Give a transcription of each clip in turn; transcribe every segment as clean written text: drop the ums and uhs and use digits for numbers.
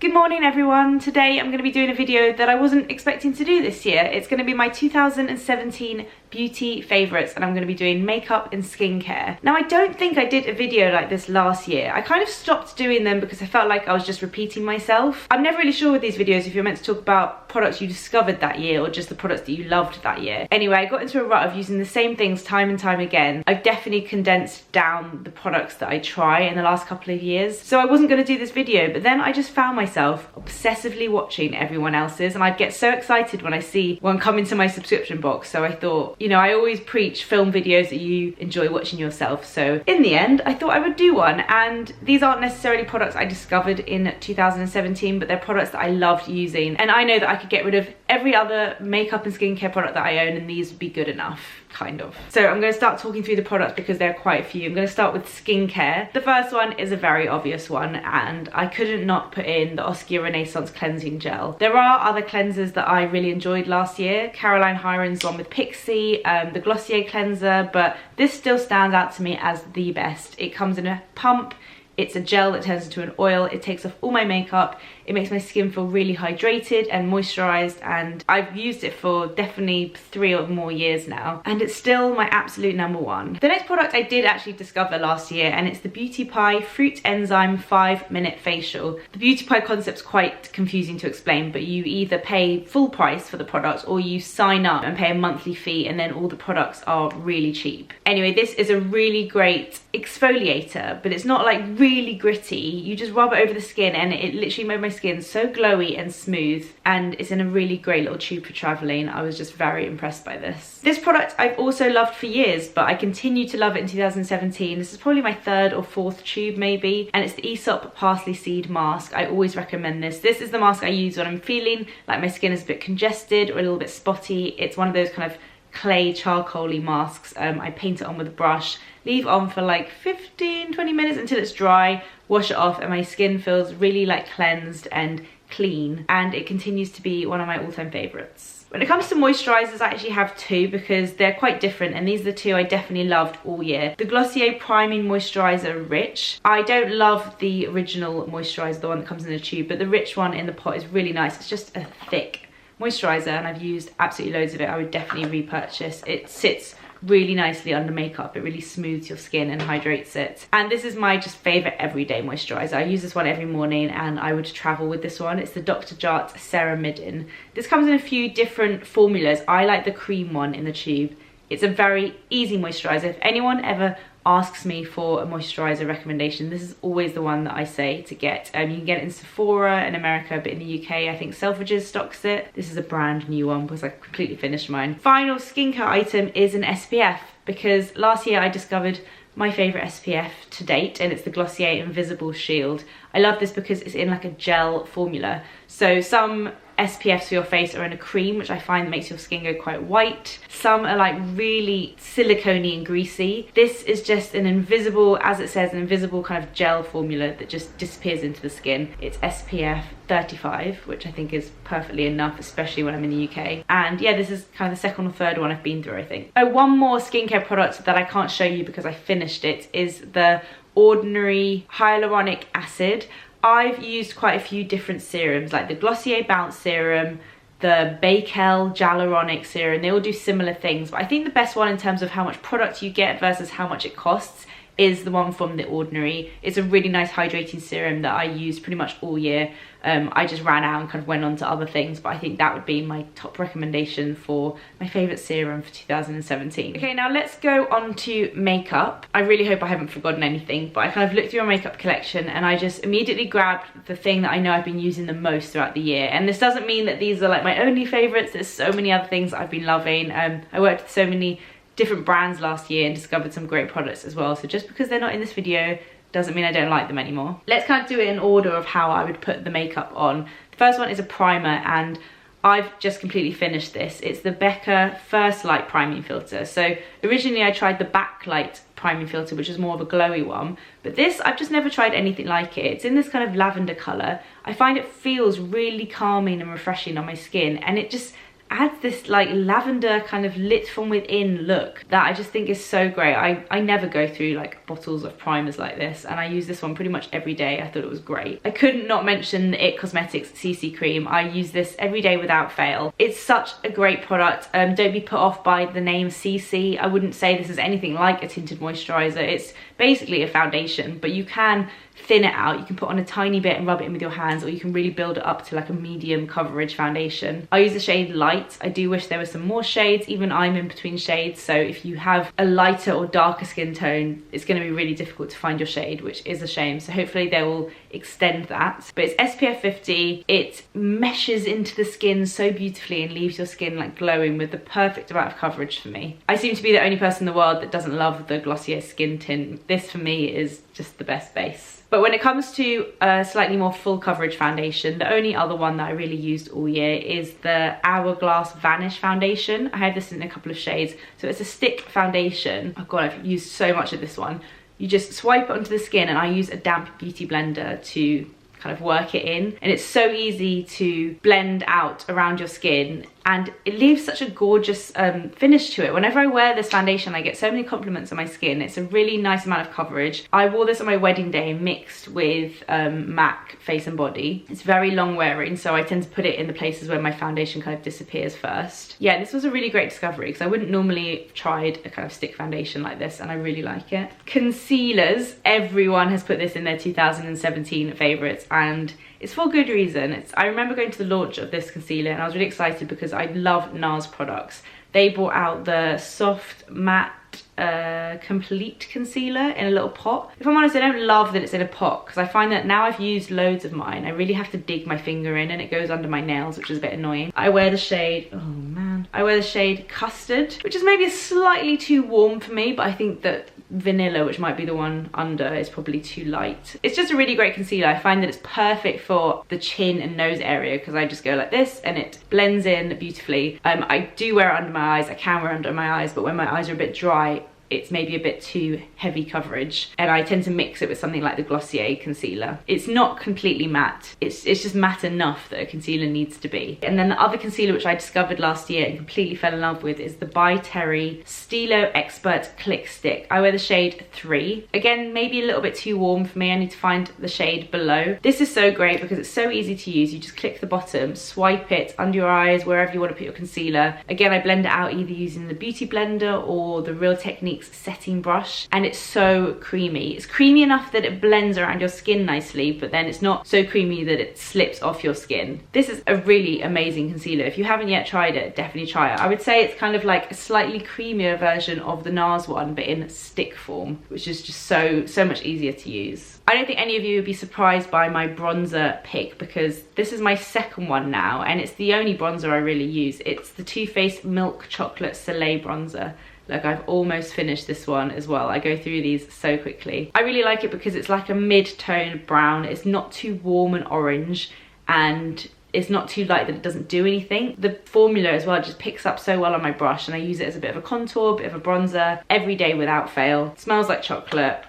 Good morning everyone. Today I'm going to be doing a video that I wasn't expecting to do this year. It's going to be my 2017 beauty favourites and I'm going to be doing makeup and skincare. Now I don't think I did a video like this last year. I kind of stopped doing them because I felt like I was just repeating myself. I'm never really sure with these videos if you're meant to talk about products you discovered that year or just the products that you loved that year. Anyway, I got into a rut of using the same things time and time again. I've definitely condensed down the products that I try in the last couple of years. So I wasn't going to do this video, but then I just found myself obsessively watching everyone else's and I'd get so excited when I see one come into my subscription box. So I thought, you know, I always preach film videos that you enjoy watching yourself. So in the end, I thought I would do one. And these aren't necessarily products I discovered in 2017, but they're products that I loved using. And I know that I could get rid of every other makeup and skincare product that I own and these would be good enough. Kind of. So I'm going to start talking through the products because there are quite a few. I'm going to start with skincare. The first one is a very obvious one and I couldn't not put in the Oskia Renaissance Cleansing Gel. There are other cleansers that I really enjoyed last year. Caroline Hyron's one with Pixie, the Glossier cleanser, but this still stands out to me as the best. It comes in a pump. It's a gel that turns into an oil. It takes off all my makeup. It makes my skin feel really hydrated and moisturized, and I've used it for definitely 3 or more years now and it's still my absolute number one. The next product I did actually discover last year and it's the Beauty Pie Fruit Enzyme 5-Minute Facial. The Beauty Pie concept's quite confusing to explain, but you either pay full price for the product or you sign up and pay a monthly fee and then all the products are really cheap. Anyway, this is a really great exfoliator, but it's not like really gritty. You just rub it over the skin and it literally made my skin so glowy and smooth, and it's in a really great little tube for traveling. I was just very impressed by this. This product I've also loved for years, but I continue to love it in 2017. This is probably my 3rd or 4th tube maybe, and it's the Aesop Parsley Seed Mask. I always recommend this. This is the mask I use when I'm feeling like my skin is a bit congested or a little bit spotty. It's one of those kind of clay charcoaly masks. I paint it on with a brush, leave on for like 15-20 minutes until it's dry, wash it off, and my skin feels really like cleansed and clean, and it continues to be one of my all-time favorites. When it comes to moisturizers, I actually have 2 because they're quite different, and these are the 2 I definitely loved all year. The Glossier Priming Moisturizer Rich. I don't love the original moisturizer, the one that comes in a tube, but the rich one in the pot is really nice. It's just a thick moisturizer and I've used absolutely loads of it. I would definitely repurchase. It sits really nicely under makeup. It really smooths your skin and hydrates it. And this is my just favorite everyday moisturizer. I use this one every morning and I would travel with this one. It's the Dr. Jart Ceramidin. This comes in a few different formulas. I like the cream one in the tube. It's a very easy moisturizer. If anyone ever asks me for a moisturizer recommendation, this is always the one that I say to get. You can get it in Sephora in America, but in the UK I think Selfridges stocks it. This is a brand new one because I completely finished mine. Final skincare item is an SPF, because last year I discovered my favourite SPF to date, and it's the Glossier Invisible Shield. I love this because it's in like a gel formula. So some SPFs for your face are in a cream, which I find makes your skin go quite white. Some are like really silicone-y and greasy. This is just an invisible, as it says, an invisible kind of gel formula that just disappears into the skin. It's SPF 35, which I think is perfectly enough, especially when I'm in the UK. And yeah, this is kind of the 2nd or 3rd one I've been through, I think. Oh, one more skincare product that I can't show you because I finished it is the Ordinary Hyaluronic Acid. I've used quite a few different serums, like the Glossier Bounce Serum, the Bakel Hyaluronic Serum. They all do similar things, but I think the best one in terms of how much product you get versus how much it costs is the one from The Ordinary. It's a really nice hydrating serum that I used pretty much all year. I just ran out and kind of went on to other things, but I think that would be my top recommendation for my favourite serum for 2017. Okay, now let's go on to makeup. I really hope I haven't forgotten anything, but I kind of looked through my makeup collection and I just immediately grabbed the thing that I know I've been using the most throughout the year. And this doesn't mean that these are like my only favourites. There's so many other things I've been loving. I worked with so many different brands last year and discovered some great products as well. So just because they're not in this video doesn't mean I don't like them anymore. Let's kind of do it in order of how I would put the makeup on. The first one is a primer and I've just completely finished this. It's the Becca First Light Priming Filter. So originally I tried the Backlight priming filter, which is more of a glowy one, but this, I've just never tried anything like it. It's in this kind of lavender colour. I find it feels really calming and refreshing on my skin, and it just adds this like lavender kind of lit from within look that I just think is so great. I never go through like bottles of primers like this, and I use this one pretty much every day. I thought it was great. I couldn't not mention the It Cosmetics CC cream. I use this every day without fail. It's such a great product. Don't be put off by the name CC. I wouldn't say this is anything like a tinted moisturizer. It's basically a foundation, but you can thin it out. You can put on a tiny bit and rub it in with your hands, or you can really build it up to like a medium coverage foundation. I use the shade Light. I do wish there were some more shades. Even I'm in between shades, so if you have a lighter or darker skin tone, it's going to be really difficult to find your shade, which is a shame. So hopefully they will extend that. But it's SPF 50. It meshes into the skin so beautifully and leaves your skin like glowing with the perfect amount of coverage for me. I seem to be the only person in the world that doesn't love the Glossier skin tint. This for me is just the best base. But when it comes to a slightly more full coverage foundation, the only other one that I really used all year is the Hourglass Vanish foundation. I have this in a couple of shades. So it's a stick foundation. Oh god, I've used so much of this one. You just swipe it onto the skin, and I use a damp beauty blender to kind of work it in, and it's so easy to blend out around your skin, and it leaves such a gorgeous finish to it. Whenever I wear this foundation, I get so many compliments on my skin. It's a really nice amount of coverage. I wore this on my wedding day mixed with MAC Face and Body. It's very long wearing, so I tend to put it in the places where my foundation kind of disappears first. Yeah, this was a really great discovery because I wouldn't normally have tried a kind of stick foundation like this, and I really like it. Concealers, everyone has put this in their 2017 favourites, and it's for good reason. I remember going to the launch of this concealer, and I was really excited because I love NARS products. They brought out the soft matte complete concealer in a little pot. If I'm honest, I don't love that it's in a pot, because I find that now I've used loads of mine, I really have to dig my finger in and it goes under my nails, which is a bit annoying. I wear the shade, oh man, I wear the shade Custard, which is maybe slightly too warm for me, but I think that Vanilla, which might be the one under, is probably too light. It's just a really great concealer. I find that it's perfect for the chin and nose area, because I just go like this and it blends in beautifully. I do wear it under my eyes. I can wear it under my eyes, but when my eyes are a bit dry, it's maybe a bit too heavy coverage, and I tend to mix it with something like the Glossier concealer. It's not completely matte, it's just matte enough that a concealer needs to be. And then the other concealer which I discovered last year and completely fell in love with is the By Terry Stilo Expert Click Stick. I wear the shade 3. Again, maybe a little bit too warm for me. I need to find the shade below. This is so great because it's so easy to use. You just click the bottom, swipe it under your eyes, wherever you want to put your concealer. Again, I blend it out either using the Beauty Blender or the Real Techniques setting brush, and it's so creamy. It's creamy enough that it blends around your skin nicely, but then it's not so creamy that it slips off your skin. This is a really amazing concealer. If you haven't yet tried it, definitely try it. I would say it's kind of like a slightly creamier version of the NARS one, but in stick form, which is just so much easier to use. I don't think any of you would be surprised by my bronzer pick, because this is my second one now, and it's the only bronzer I really use. It's the Too Faced Milk Chocolate Soleil bronzer. Look, I've almost finished this one as well. I go through these so quickly. I really like it because it's like a mid-tone brown. It's not too warm and orange, and it's not too light that it doesn't do anything. The formula as well just picks up so well on my brush, and I use it as a bit of a contour, a bit of a bronzer, every day without fail. It smells like chocolate.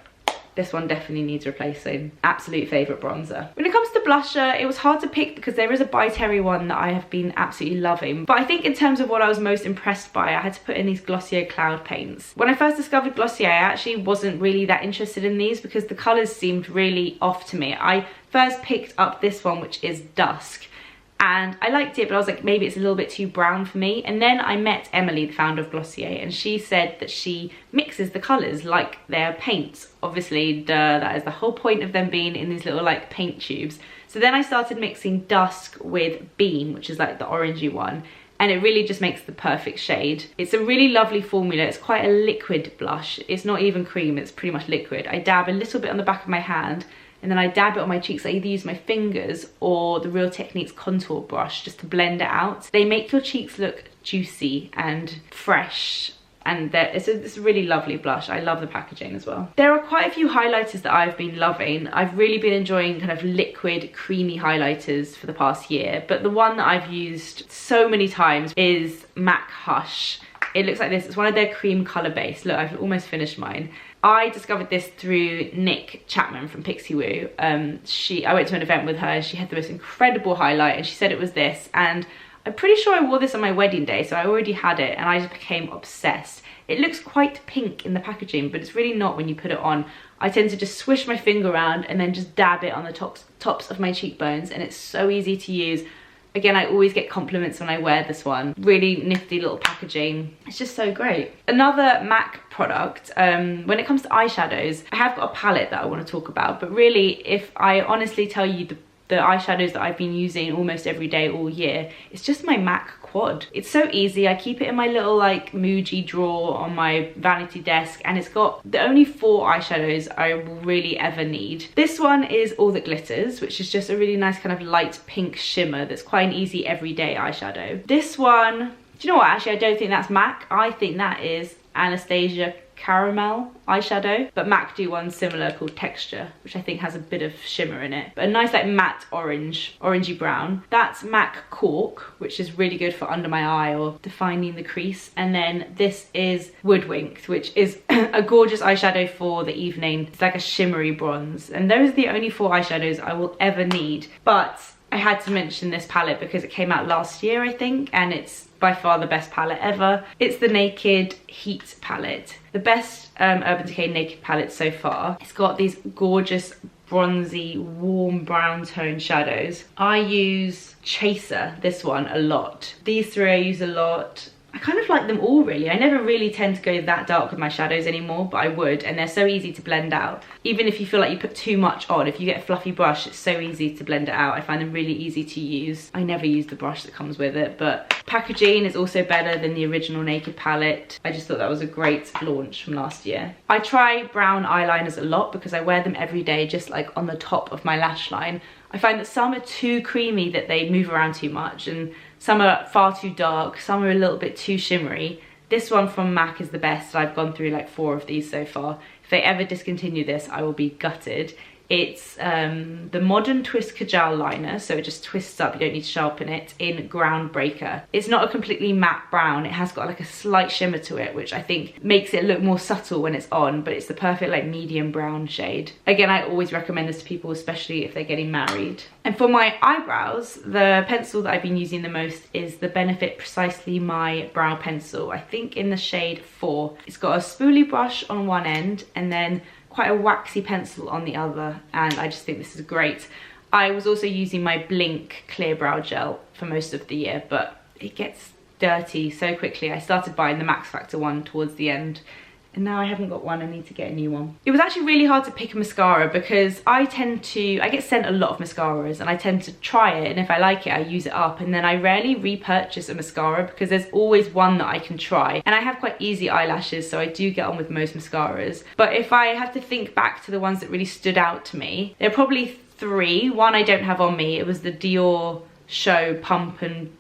This one definitely needs replacing. Absolute favourite bronzer. When it comes to blusher, it was hard to pick because there is a By Terry one that I have been absolutely loving. But I think in terms of what I was most impressed by, I had to put in these Glossier Cloud Paints. When I first discovered Glossier, I actually wasn't really that interested in these because the colours seemed really off to me. I first picked up this one, which is Dusk, and I liked it, but I was like, maybe it's a little bit too brown for me. And then I met Emily, the founder of Glossier, and she said that she mixes the colours like they're paints. Obviously, duh, that is the whole point of them being in these little like paint tubes. So then I started mixing Dusk with Beam, which is like the orangey one, and it really just makes the perfect shade. It's a really lovely formula. It's quite a liquid blush. It's not even cream, it's pretty much liquid. I dab a little bit on the back of my hand, and then I dab it on my cheeks. I either use my fingers or the Real Techniques contour brush just to blend it out. They make your cheeks look juicy and fresh, and it's a really lovely blush. I love the packaging as well. There are quite a few highlighters that I've been loving. I've really been enjoying kind of liquid, creamy highlighters for the past year, but the one that I've used so many times is MAC Hush. It looks like this. It's one of their cream colour base. Look, I've almost finished mine. I discovered this through Nick Chapman from Pixie Woo. I went to an event with her, and she had the most incredible highlight, and she said it was this, and I'm pretty sure I wore this on my wedding day, so I already had it and I just became obsessed. It looks quite pink in the packaging, but it's really not when you put it on. I tend to just swish my finger around and then just dab it on the tops of my cheekbones, and it's so easy to use. Again, I always get compliments when I wear this one. Really nifty little packaging. It's just so great. Another MAC product, when it comes to eyeshadows, I have got a palette that I want to talk about, but really, if I honestly tell you the eyeshadows that I've been using almost every day all year, it's just my MAC quad. It's so easy. I keep it in my little like Muji drawer on my vanity desk, and it's got the only 4 eyeshadows I will really ever need. This one is All That Glitters, which is just a really nice kind of light pink shimmer that's quite an easy everyday eyeshadow. This one, do you know what, actually I don't think that's MAC. I think that is Anastasia caramel eyeshadow, but MAC do one similar called Texture, which I think has a bit of shimmer in it, but a nice like matte orangey brown. That's MAC Cork, which is really good for under my eye or defining the crease. And then this is Woodwinked, which is a gorgeous eyeshadow for the evening. It's like a shimmery bronze, and those are the only 4 eyeshadows I will ever need. But I had to mention this palette because it came out last year, I think, and it's by far the best palette ever. It's the Naked Heat palette, the best Urban Decay Naked palette so far. It's got these gorgeous bronzy warm brown tone shadows. I use Chaser, this one, a lot. These 3 I use a lot. I kind of like them all really. I never really tend to go that dark with my shadows anymore, but I would, and they're so easy to blend out. Even if you feel like you put too much on, if you get a fluffy brush, it's so easy to blend it out. I find them really easy to use. I never use the brush that comes with it, but packaging is also better than the original Naked palette. I just thought that was a great launch from last year. I try brown eyeliners a lot because I wear them every day, just like on the top of my lash line. I find that some are too creamy, that they move around too much, and some are far too dark, some are a little bit too shimmery. This one from MAC is the best. I've gone through like 4 of these so far. If they ever discontinue this, I will be gutted. It's the Modern Twist Kajal liner, so it just twists up, you don't need to sharpen it, in Groundbreaker. It's not a completely matte brown, it has got like a slight shimmer to it, which I think makes it look more subtle when it's on, but it's the perfect like medium brown shade. Again, I always recommend this to people, especially if they're getting married. And for my eyebrows, the pencil that I've been using the most is the Benefit Precisely My Brow Pencil, I think in the shade 4. It's got a spoolie brush on one end and then quite a waxy pencil on the other, and I just think this is great. I was also using my Blink clear brow gel for most of the year, but it gets dirty so quickly. I started buying the Max Factor one towards the end, and now I haven't got one. I need to get a new one. It was actually really hard to pick a mascara because I get sent a lot of mascaras, and I tend to try it, and if I like it I use it up, and then I rarely repurchase a mascara because there's always one that I can try, and I have quite easy eyelashes, so I do get on with most mascaras. But if I have to think back to the ones that really stood out to me, there are probably 3. One I don't have on me. It was the Dior Show Pump and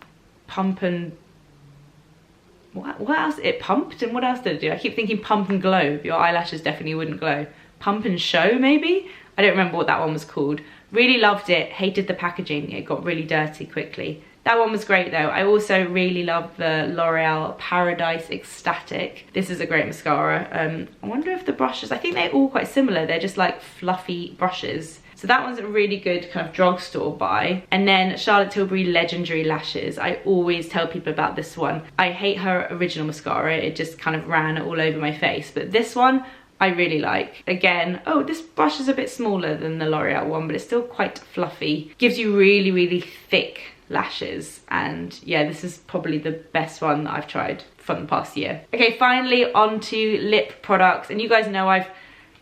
what else? It pumped, and what else did it do? I keep thinking Pump and Glow. Your eyelashes definitely wouldn't glow. Pump and Show, maybe? I don't remember what that one was called. Really loved it, hated the packaging. It got really dirty quickly. That one was great though. I also really love the L'Oreal Paradise Ecstatic. This is a great mascara. I wonder if the brushes, I think they're all quite similar. They're just like fluffy brushes. So that one's a really good kind of drugstore buy. And then Charlotte Tilbury Legendary Lashes. I always tell people about this one. I hate her original mascara. It just kind of ran all over my face. But this one, I really like. Again, oh, this brush is a bit smaller than the L'Oreal one, but it's still quite fluffy. Gives you really, really thick lashes. And yeah, this is probably the best one that I've tried from the past year. Okay, finally on to lip products. And you guys know I've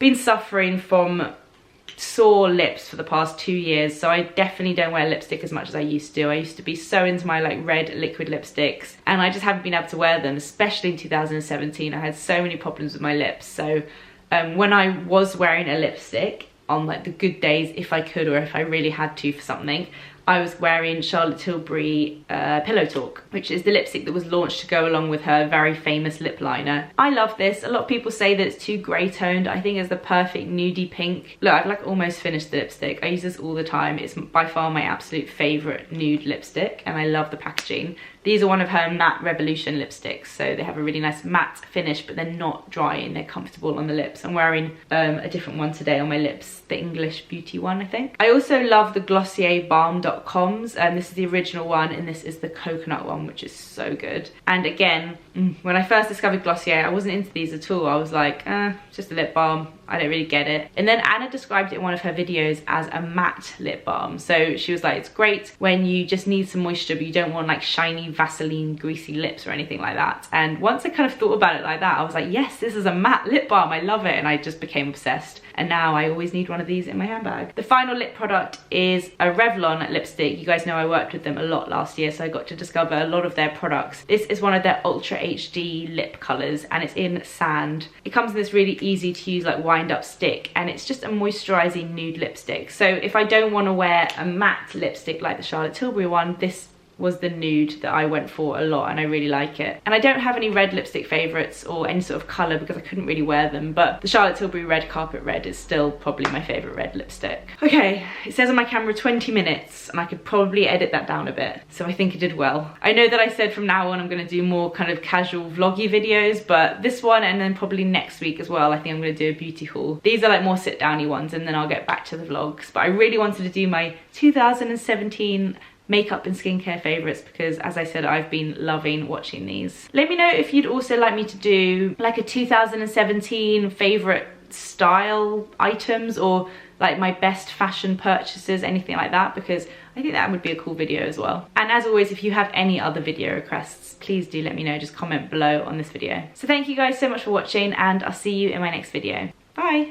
been suffering from sore lips for the past 2 years, so I definitely don't wear lipstick as much as I used to. I used to be so into my like red liquid lipsticks, and I just haven't been able to wear them, especially in 2017. I had so many problems with my lips, so when I was wearing a lipstick on like the good days, if I could or if I really had to for something, I was wearing Charlotte Tilbury Pillow Talk, which is the lipstick that was launched to go along with her very famous lip liner. I love this. A lot of people say that it's too grey toned. I think it's the perfect nudie pink. Look, I've like almost finished the lipstick. I use this all the time. It's by far my absolute favourite nude lipstick, and I love the packaging. These are one of her Matte Revolution lipsticks, so they have a really nice matte finish, but they're not drying, they're comfortable on the lips. I'm wearing a different one today on my lips, is the English beauty one, I think. I also love the Glossier Balm.coms, and this is the original one, and this is the coconut one, which is so good. And again, when I first discovered Glossier, I wasn't into these at all. I was like, just a lip balm, I don't really get it. And then Anna described it in one of her videos as a matte lip balm. So she was like, it's great when you just need some moisture, but you don't want like shiny Vaseline greasy lips or anything like that. And once I kind of thought about it like that, I was like, yes, this is a matte lip balm, I love it. And I just became obsessed. And now I always need one of these in my handbag. The final lip product is a Revlon lipstick. You guys know I worked with them a lot last year, so I got to discover a lot of their products. This is one of their Ultra HD lip colors, and it's in Sand. It comes in this really easy to use like wind up stick, and it's just a moisturizing nude lipstick. So if I don't want to wear a matte lipstick like the Charlotte Tilbury one, this was the nude that I went for a lot, and I really like it. And I don't have any red lipstick favorites or any sort of color because I couldn't really wear them, but the Charlotte Tilbury Red Carpet Red is still probably my favorite red lipstick. Okay, it says on my camera 20 minutes, and I could probably edit that down a bit, so I think I did well. I know that I said from now on I'm going to do more kind of casual vloggy videos, but this one and then probably next week as well, I think I'm going to do a beauty haul. These are like more sit downy ones, and then I'll get back to the vlogs. But I really wanted to do my 2017 makeup and skincare favorites because, as I said, I've been loving watching these. Let me know if you'd also like me to do like a 2017 favorite style items, or like my best fashion purchases, anything like that, because I think that would be a cool video as well. And as always, if you have any other video requests, please do let me know. Just comment below on this video. So thank you guys so much for watching, and I'll see you in my next video. Bye.